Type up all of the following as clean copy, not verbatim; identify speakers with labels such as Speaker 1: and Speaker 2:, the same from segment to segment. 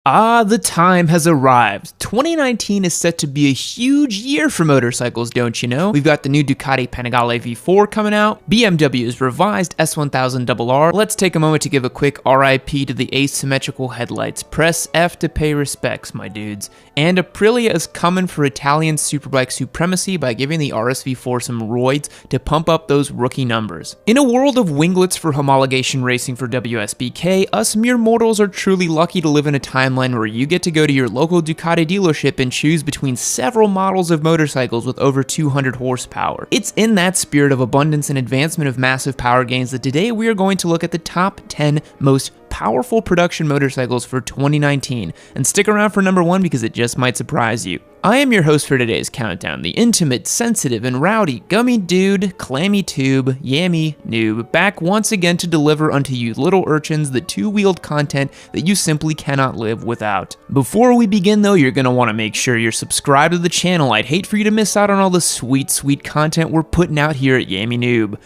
Speaker 1: The time has arrived. 2019 is set to be a huge year for motorcycles, don't you know? We've got the new Ducati Panigale V4 coming out, BMW's revised S1000RR. Let's take a moment to give a quick RIP to the asymmetrical headlights. Press F to pay respects, my dudes. And Aprilia is coming for Italian superbike supremacy by giving the RSV4 some roids to pump up those rookie numbers. In a world of winglets for homologation racing for WSBK, us mere mortals are truly lucky to live in a timeline where you get to go to your local Ducati dealership and choose between several models of motorcycles with over 200 horsepower. It's in that spirit of abundance and advancement of massive power gains that today we are going to look at the top 10 most powerful production motorcycles for 2019, and stick around for number 1 because it just might surprise you. I am your host for today's countdown, the intimate, sensitive, and rowdy gummy dude, clammy tube, yammy noob, back once again to deliver unto you little urchins the two-wheeled content that you simply cannot live without. Before we begin though, you're gonna want to make sure you're subscribed to the channel. I'd hate for you to miss out on all the sweet content we're putting out here at Yammy Noob.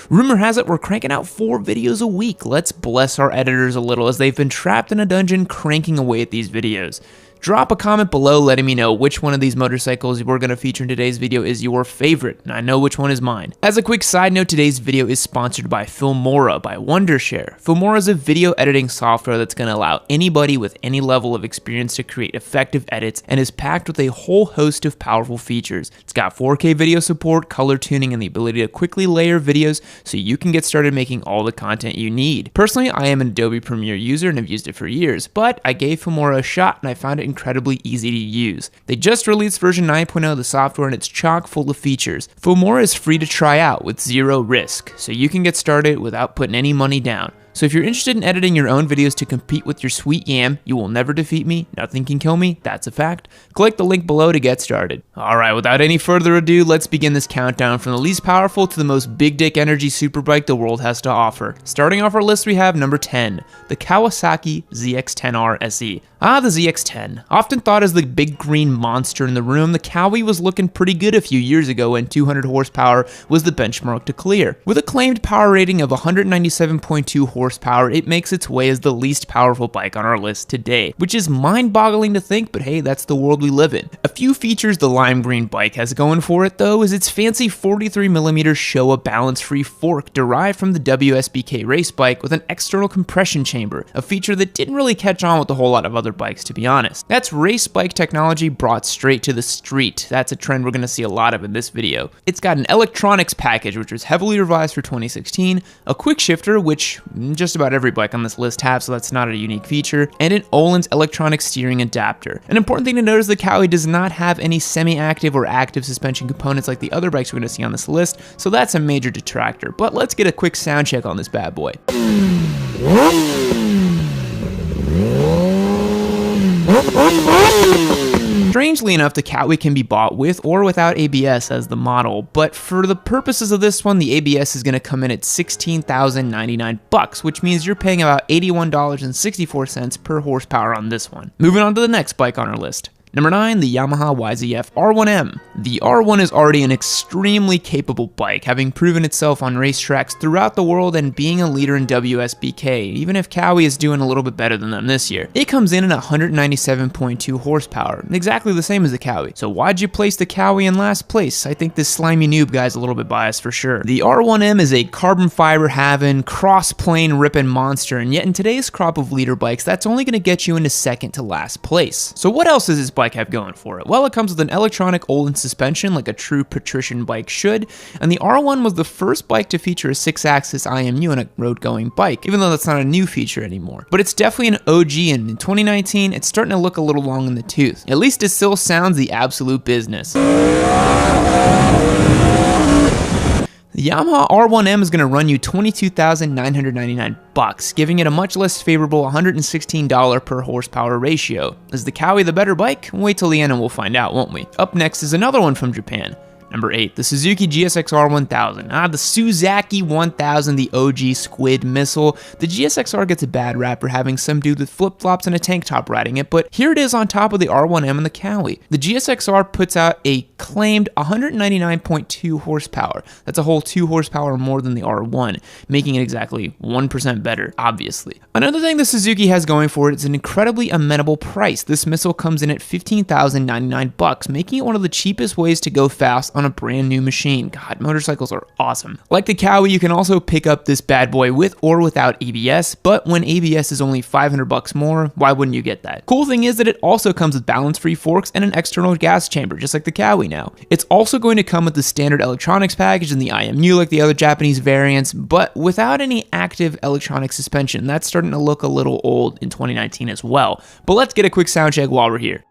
Speaker 1: Rumor has it we're cranking out 4 videos a week. Let's bless our editors a little as they've been trapped in a dungeon cranking away at these videos. Drop a comment below letting me know which one of these motorcycles we're going to feature in today's video is your favorite, and I know which one is mine. As a quick side note, today's video is sponsored by Filmora by Wondershare. Filmora is a video editing software that's going to allow anybody with any level of experience to create effective edits and is packed with a whole host of powerful features. It's got 4K video support, color tuning, and the ability to quickly layer videos so you can get started making all the content you need. Personally, I am an Adobe Premiere user and have used it for years, but I gave Filmora a shot and I found it incredibly easy to use. They just released version 9.0 of the software and it's chock full of features. Filmora is free to try out with zero risk, so you can get started without putting any money down. So if you're interested in editing your own videos to compete with your sweet yam, you will never defeat me, nothing can kill me, that's a fact. Click the link below to get started. Alright, without any further ado, let's begin this countdown from the least powerful to the most big dick energy superbike the world has to offer. Starting off our list we have number 10, the Kawasaki ZX-10R SE. The ZX-10. Often thought as the big green monster in the room, the Kawi was looking pretty good a few years ago when 200 horsepower was the benchmark to clear. With a claimed power rating of 197.2 horsepower, it makes its way as the least powerful bike on our list today, which is mind-boggling to think, but hey, that's the world we live in. A few features the lime green bike has going for it though is its fancy 43mm Showa balance-free fork derived from the WSBK race bike with an external compression chamber, a feature that didn't really catch on with a whole lot of other bikes, to be honest. That's race bike technology brought straight to the street. That's a trend we're going to see a lot of in this video. It's got an electronics package which was heavily revised for 2016, a quick shifter which just about every bike on this list have, so that's not a unique feature, and an Öhlins electronic steering adapter. An important thing to note is the Kawi does not have any semi-active or active suspension components like the other bikes we're going to see on this list, so that's a major detractor. But let's get a quick sound check on this bad boy. Strangely enough, the Kawi can be bought with or without ABS as the model, but for the purposes of this one, the ABS is going to come in at $16,099, which means you're paying about $81.64 per horsepower on this one. Moving on to the next bike on our list. Number 9, the Yamaha YZF R1M. The R1 is already an extremely capable bike, having proven itself on racetracks throughout the world and being a leader in WSBK, even if Kawi is doing a little bit better than them this year. It comes in at 197.2 horsepower, exactly the same as the Kawi. So why'd you place the Kawi in last place? I think this slimy noob guy's a little bit biased for sure. The R1M is a carbon fiber having, cross-plane ripping monster, and yet in today's crop of leader bikes, that's only going to get you into second to last place. So what else is this bike have going for it? Well, it comes with an electronic Öhlins suspension like a true patrician bike should, and the R1 was the first bike to feature a 6-axis IMU on a road-going bike, even though that's not a new feature anymore. But it's definitely an OG, and in 2019, it's starting to look a little long in the tooth. At least it still sounds the absolute business. The Yamaha R1M is going to run you $22,999, giving it a much less favorable $116 per horsepower ratio. Is the Kawi the better bike? Wait till the end and we'll find out, won't we? Up next is another one from Japan. Number 8, the Suzuki GSX-R 1000. The Suzaki 1000, the OG squid missile. The GSX-R gets a bad rap for having some dude with flip-flops and a tank top riding it, but here it is on top of the R1M and the Cowie. The GSX-R puts out a claimed 199.2 horsepower. That's a whole 2 horsepower more than the R1, making it exactly 1% better, obviously. Another thing the Suzuki has going for it is an incredibly amenable price. This missile comes in at $15,099, making it one of the cheapest ways to go fast on a brand new machine. God, motorcycles are awesome. Like the Cowie, you can also pick up this bad boy with or without ABS, but when ABS is only $500 more, why wouldn't you get that? Cool thing is that it also comes with balance-free forks and an external gas chamber, just like the Cowie now. It's also going to come with the standard electronics package and the IMU like the other Japanese variants, but without any active electronic suspension. That's starting to look a little old in 2019 as well. But let's get a quick sound check while we're here.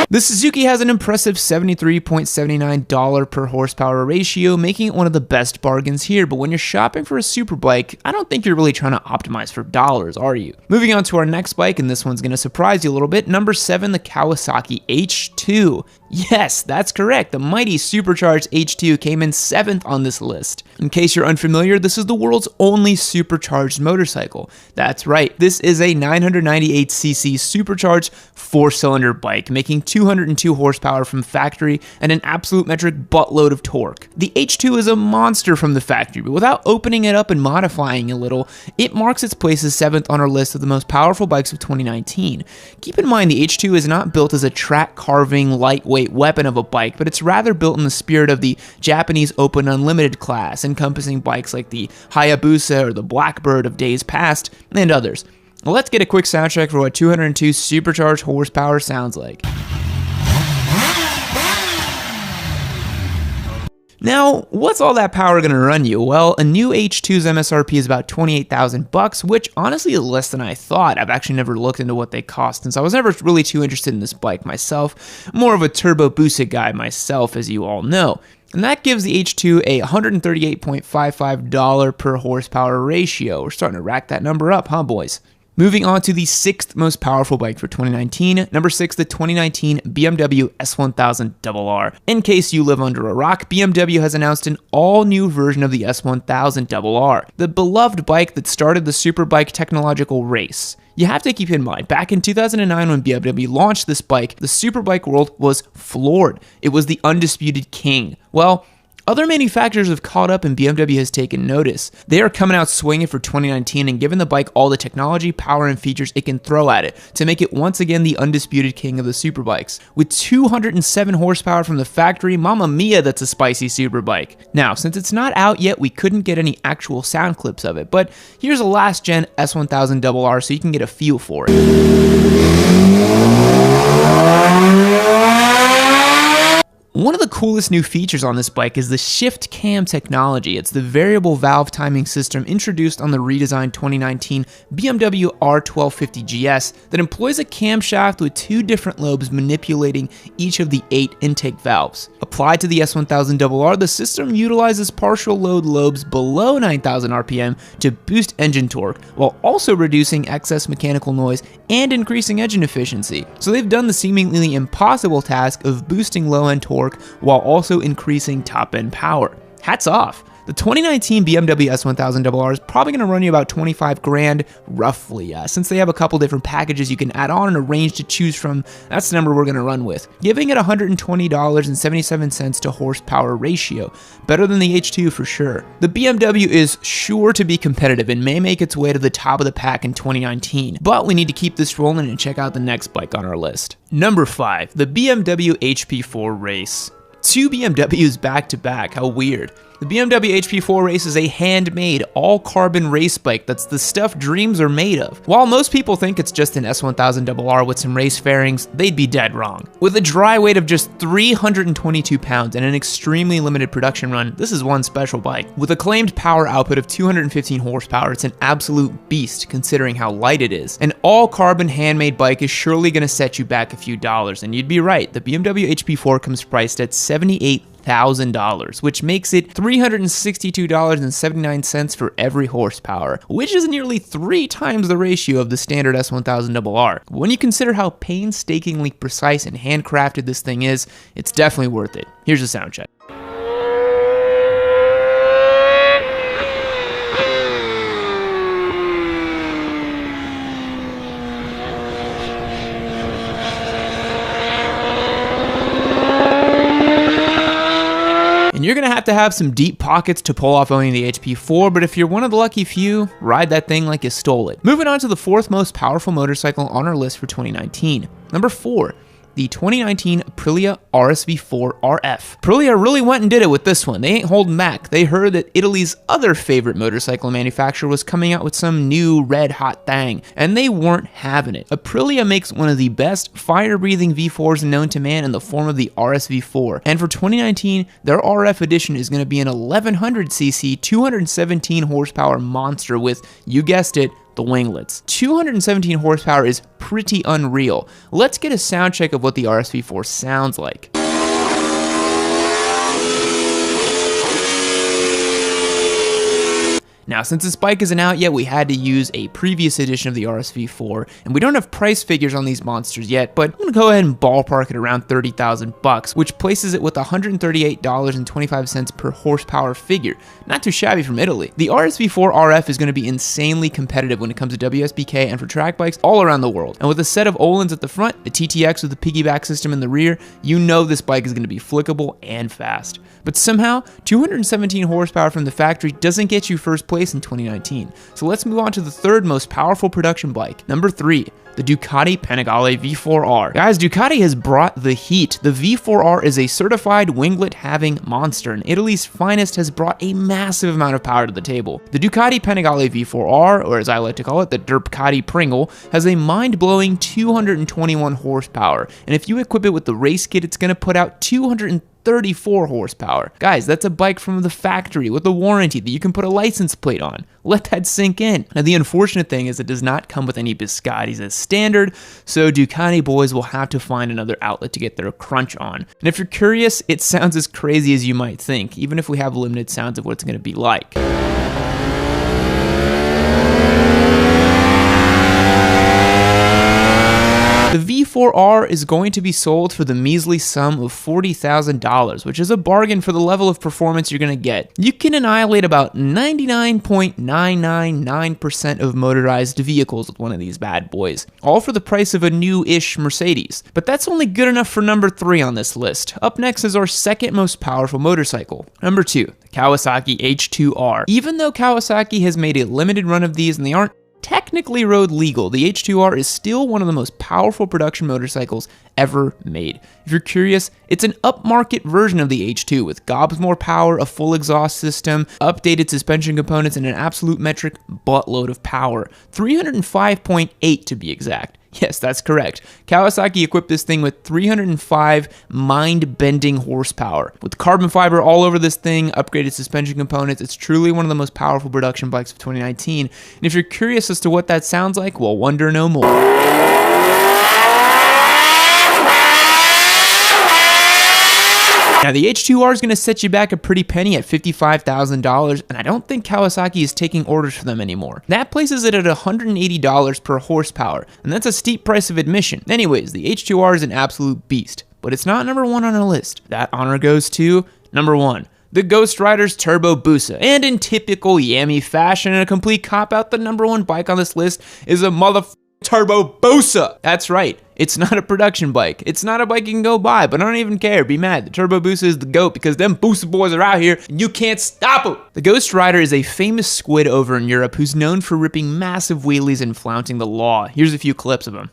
Speaker 1: The Suzuki has an impressive $73.79 per horsepower ratio, making it one of the best bargains here, but when you're shopping for a superbike, I don't think you're really trying to optimize for dollars, are you? Moving on to our next bike, and this one's going to surprise you a little bit, number 7, the Kawasaki H2. Yes, that's correct. The mighty supercharged H2 came in 7th on this list. In case you're unfamiliar, this is the world's only supercharged motorcycle. That's right, this is a 998cc supercharged 4-cylinder bike, making 202 horsepower from factory and an absolute metric buttload of torque. The H2 is a monster from the factory, but without opening it up and modifying a little, it marks its place as 7th on our list of the most powerful bikes of 2019. Keep in mind, the H2 is not built as a track carving, lightweight weapon of a bike, but it's rather built in the spirit of the Japanese Open Unlimited class, encompassing bikes like the Hayabusa or the Blackbird of days past, and others. Well, let's get a quick sound check for what 202 supercharged horsepower sounds like. Now, what's all that power going to run you? Well, a new H2's MSRP is about $28,000, which honestly is less than I thought. I've actually never looked into what they cost since I was never really too interested in this bike myself. More of a turbo boosted guy myself, as you all know. And that gives the H2 a $138.55 per horsepower ratio. We're starting to rack that number up, huh, boys? Moving on to the 6th most powerful bike for 2019, number 6, the 2019 BMW S1000RR. In case you live under a rock, BMW has announced an all-new version of the S1000RR, the beloved bike that started the superbike technological race. You have to keep in mind, back in 2009 when BMW launched this bike, the superbike world was floored. It was the undisputed king. Well, other manufacturers have caught up and BMW has taken notice. They are coming out swinging for 2019 and giving the bike all the technology, power, and features it can throw at it to make it once again the undisputed king of the superbikes. With 207 horsepower from the factory, mamma mia, that's a spicy superbike. Now, since it's not out yet, we couldn't get any actual sound clips of it, but here's a last gen S1000RR so you can get a feel for it. One of the coolest new features on this bike is the Shift Cam technology. It's the variable valve timing system introduced on the redesigned 2019 BMW R1250GS that employs a camshaft with 2 different lobes manipulating each of the 8 intake valves. Applied to the S1000RR, the system utilizes partial load lobes below 9,000 RPM to boost engine torque, while also reducing excess mechanical noise and increasing engine efficiency. So they've done the seemingly impossible task of boosting low-end torque while also increasing top-end power. Hats off. The 2019 BMW S1000RR is probably going to run you about 25 grand, roughly. Since they have a couple different packages you can add on and a range to choose from, that's the number we're going to run with, giving it $120.77 to horsepower ratio. Better than the H2 for sure. The BMW is sure to be competitive and may make its way to the top of the pack in 2019, but we need to keep this rolling and check out the next bike on our list. Number 5, the BMW HP4 Race. 2 BMWs back to back, how weird. The BMW HP4 Race is a handmade, all-carbon race bike that's the stuff dreams are made of. While most people think it's just an S1000RR with some race fairings, they'd be dead wrong. With a dry weight of just 322 pounds and an extremely limited production run, this is one special bike. With a claimed power output of 215 horsepower, it's an absolute beast considering how light it is. An all-carbon handmade bike is surely going to set you back a few dollars, and you'd be right, the BMW HP4 comes priced at $78,000. $300,000, which makes it $362.79 for every horsepower, which is nearly 3 times the ratio of the standard S1000RR. When you consider how painstakingly precise and handcrafted this thing is, it's definitely worth it. Here's a sound check. And you're gonna have to have some deep pockets to pull off owning the HP4, but if you're one of the lucky few, ride that thing like you stole it. Moving on to the 4th most powerful motorcycle on our list for 2019. Number 4. The 2019 Aprilia RSV4 RF. Aprilia really went and did it with this one. They ain't holding back. They heard that Italy's other favorite motorcycle manufacturer was coming out with some new red hot thing, and they weren't having it. Aprilia makes one of the best fire-breathing V4s known to man in the form of the RSV4, and for 2019, their RF edition is going to be an 1100cc, 217 horsepower monster with, you guessed it, the winglets. 217 horsepower is pretty unreal. Let's get a sound check of what the RSV4 sounds like. Now, since this bike isn't out yet, we had to use a previous edition of the RSV4, and we don't have price figures on these monsters yet, but I'm gonna go ahead and ballpark it around 30,000 bucks, which places it with $138.25 per horsepower figure. Not too shabby from Italy. The RSV4 RF is gonna be insanely competitive when it comes to WSBK and for track bikes all around the world. And with a set of Öhlins at the front, a TTX with a piggyback system in the rear, you know this bike is gonna be flickable and fast. But somehow, 217 horsepower from the factory doesn't get you first place in 2019. So let's move on to the 3rd most powerful production bike. Number 3. The Ducati Panigale V4R. Guys, Ducati has brought the heat. The V4R is a certified winglet-having monster, and Italy's finest has brought a massive amount of power to the table. The Ducati Panigale V4R, or as I like to call it, the Derpcati Pringle, has a mind-blowing 221 horsepower, and if you equip it with the race kit, it's going to put out 234 horsepower. Guys, that's a bike from the factory with a warranty that you can put a license plate on. Let that sink in. Now, the unfortunate thing is it does not come with any Biscottis as standard, so Ducati boys will have to find another outlet to get their crunch on. And if you're curious, it sounds as crazy as you might think, even if we have limited sounds of what it's going to be like. The V4R is going to be sold for the measly sum of $40,000, which is a bargain for the level of performance you're going to get. You can annihilate about 99.999% of motorized vehicles with one of these bad boys, all for the price of a new-ish Mercedes. But that's only good enough for number 3 on this list. Up next is our 2nd most powerful motorcycle. Number 2, the Kawasaki H2R. Even though Kawasaki has made a limited run of these and they aren't technically road legal, the H2R is still one of the most powerful production motorcycles ever made. If you're curious, it's an upmarket version of the H2 with gobs more power, a full exhaust system, updated suspension components, and an absolute metric buttload of power. 305.8 to be exact. Yes, that's correct. Kawasaki equipped this thing with 305 mind-bending horsepower. With carbon fiber all over this thing, upgraded suspension components, it's truly one of the most powerful production bikes of 2019. And if you're curious as to what that sounds like, well, wonder no more. Now, the H2R is going to set you back a pretty penny at $55,000, and I don't think Kawasaki is taking orders for them anymore. That places it at $180 per horsepower, and that's a steep price of admission. Anyways, the H2R is an absolute beast, but it's not number 1 on our list. That honor goes to number 1. The Ghost Rider's Turbo Busa. And in typical Yami fashion and a complete cop-out, the number 1 bike on this list is a Turbo Busa. That's right. It's not a production bike. It's not a bike you can go buy, but I don't even care. Be mad. The Turbo Busa is the GOAT because them Busa boys are out here and you can't stop them. The Ghost Rider is a famous squid over in Europe who's known for ripping massive wheelies and flaunting the law. Here's a few clips of him.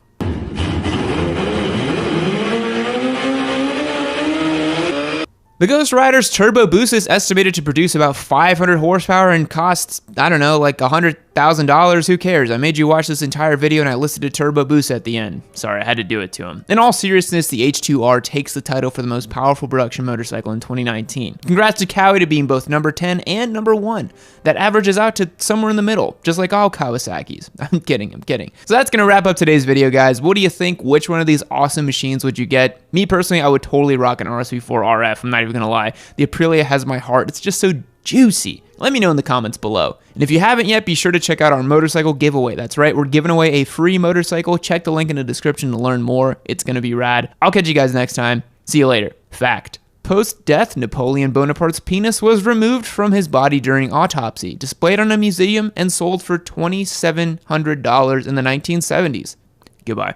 Speaker 1: The Ghost Rider's Turbo Busa is estimated to produce about 500 horsepower and costs, I don't know, like $100,000. Who cares? I made you watch this entire video and I listed a Turbo Busa at the end. Sorry, I had to do it to him. In all seriousness, the H2R takes the title for the most powerful production motorcycle in 2019. Congrats to Kawi to being both number 10 and number 1. That averages out to somewhere in the middle, just like all Kawasaki's. I'm kidding. So that's gonna wrap up today's video, guys. What do you think? Which one of these awesome machines would you get? Me personally, I would totally rock an RSV4 RF. I'm not even even gonna lie. The Aprilia has my heart. It's just so juicy. Let me know in the comments below. And if you haven't yet, be sure to check out our motorcycle giveaway. That's right, we're giving away a free motorcycle. Check the link in the description to learn more. It's gonna be rad. I'll catch you guys next time. See you later. Fact. Post-death, Napoleon Bonaparte's penis was removed from his body during autopsy, displayed on a museum, and sold for $2,700 in the 1970s. Goodbye.